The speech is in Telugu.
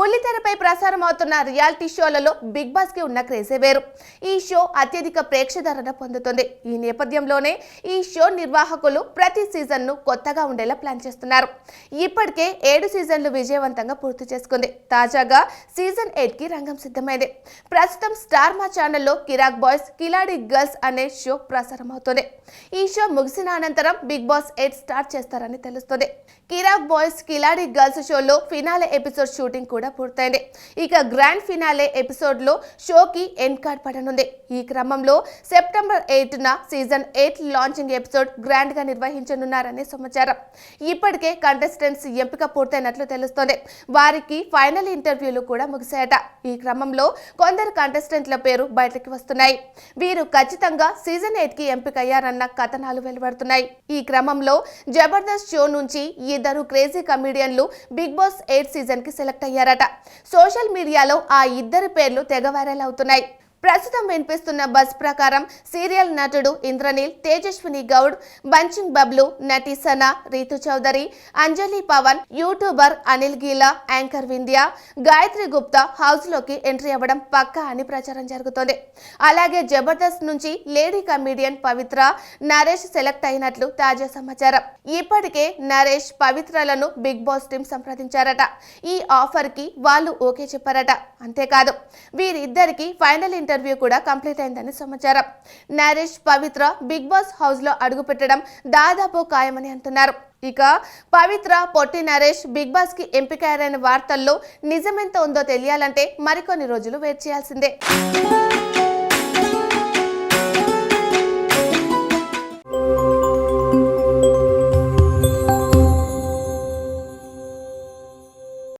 బుల్లితెరపై ప్రసారం అవుతున్న రియాలిటీ షోలలో బిగ్ బాస్ కి ఉన్న క్రేజే వేరు. ఈ షో అత్యధిక ప్రేక్షకులను పొందుతుంది. ఈ నేపథ్యంలోనే ఈ షో నిర్వాహకులు ప్రతి సీజన్ ను కొత్తగా ఉండేలా ప్లాన్ చేస్తున్నారు. ఇప్పటికే 7 సీజన్లు విజయవంతంగా పూర్తి చేసుకుంది. తాజాగా సీజన్ 8 కి రంగం సిద్ధమైంది. ప్రస్తుతం స్టార్ మా ఛానల్లో కిరాక్ బాయ్స్ కిలాడి గర్ల్స్ అనే షో ప్రసారం అవుతుంది. ఈ షో ముగిసిన అనంతరం బిగ్ బాస్ 8 స్టార్ట్ చేస్తారని తెలుస్తుంది. కిరాక్ బాయ్స్ కిలాడి గర్ల్స్ షోలో ఫినాలే ఎపిసోడ్ షూటింగ్ కూడా పూర్తయింది. ఇక గ్రాండ్ ఫినాలే ఎపిసోడ్ లో షోకి ఎండ్ కార్డ్ పడనుంది. ఈ క్రమంలో సెప్టెంబర్ 8న సీజన్ 8 లాంచింగ్ ఎపిసోడ్ గ్రాండ్ గా నిర్వహించనున్నారని సమాచారం. ఇప్పటికే కంటెస్టెంట్స్ ఎంపిక పూర్తయినట్లు తెలుస్తోంది. వారికి ఫైనల్ ఇంటర్వ్యూలు కూడా ముగిశాయట. ఈ క్రమంలో కొందరు కంటెస్టెంట్ల పేరు బయటకు వస్తున్నాయి. వీరు ఖచ్చితంగా సీజన్ 8 కి ఎంపికయ్యారన్న కథనాలు వెలువడుతున్నాయి. ఈ క్రమంలో జబర్దస్త్ షో నుంచి ఇద్దరు క్రేజీ కమెడియన్లు బిగ్ బాస్ 8 సీజన్ కి సెలెక్ట్ అయ్యారట. సోషల్ మీడియాలో ఆ ఇద్దరి పేర్లు తెగ వైరల్ అవుతున్నాయి. ప్రస్తుతం వినిపిస్తున్న బజ్ ప్రకారం సీరియల్ నటుడు ఇంద్రనీల్, తేజస్విని గౌడ్, బంచింగ్ బబ్లు, నటి సనా, రీతు చౌదరి, అంజలి Pawan, YouTuber Anil గీలా, anchor Vindhya, Gayatri Gupta house లోకి ఎంట్రీ అవ్వడం పక్కా అని ప్రచారం జరుగుతోంది. అలాగే జబర్దస్త్ నుంచి లేడీ కమెడియన్ పవిత్ర, నరేష్ సెలెక్ట్ అయినట్లు తాజా సమాచారం. ఇప్పటికే నరేష్, పవిత్రలను బిగ్ బాస్ టీం సంప్రదించారట. ఈ ఆఫర్ కి వాళ్ళు ఓకే చెప్పారట. అంతేకాదు వీరిద్దరికి ఫైనల్ ఇంటర్వ్యూ కూడా కంప్లీట్ అయిందని సమాచారం. నరేష్, పవిత్ర బిగ్ బాస్ హౌస్ లో అడుగు పెట్టడం దాదాపు ఖాయమని అంటున్నారు. ఇక పవిత్ర, పొట్టి నరేష్ బిగ్ బాస్ కి ఎంపికయ్యారనే వార్తల్లో నిజమెంత ఉందో తెలియాలంటే మరికొన్ని రోజులు వెయిట్ చేయాల్సిందే.